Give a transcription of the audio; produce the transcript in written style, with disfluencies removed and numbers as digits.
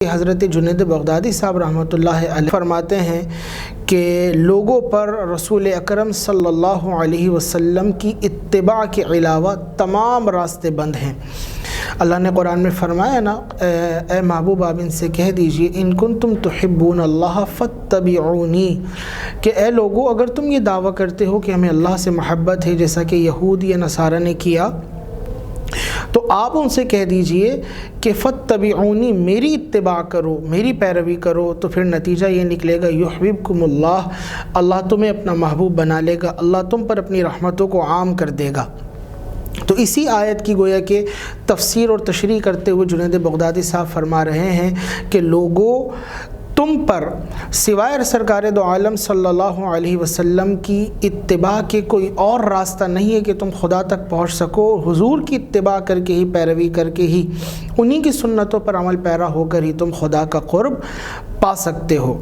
حضرت جنید بغدادی صاحب رحمۃ اللہ علیہ فرماتے ہیں کہ لوگوں پر رسول اکرم صلی اللہ علیہ وسلم کی اتباع کے علاوہ تمام راستے بند ہیں۔ اللہ نے قرآن میں فرمایا نا، اے محبوب آپ ان سے کہہ دیجئے ان کنتم تحبون اللہ فاتبعونی، کہ اے لوگو اگر تم یہ دعویٰ کرتے ہو کہ ہمیں اللہ سے محبت ہے جیسا کہ یہود یا نصارہ نے کیا، تو آپ ان سے کہہ دیجئے کہ فاتبعونی، میری اتباع کرو، میری پیروی کرو، تو پھر نتیجہ یہ نکلے گا یحببکم اللہ، اللہ تمہیں اپنا محبوب بنا لے گا، اللہ تم پر اپنی رحمتوں کو عام کر دے گا۔ تو اسی آیت کی گویا کہ تفسیر اور تشریح کرتے ہوئے جنید بغدادی صاحب فرما رہے ہیں کہ لوگوں تم پر سوائے سرکار دو عالم صلی اللہ علیہ وسلم کی اتباع کے کوئی اور راستہ نہیں ہے کہ تم خدا تک پہنچ سکو۔ حضور کی اتباع کر کے ہی، پیروی کر کے ہی، انہی کی سنتوں پر عمل پیرا ہو کر ہی تم خدا کا قرب پا سکتے ہو۔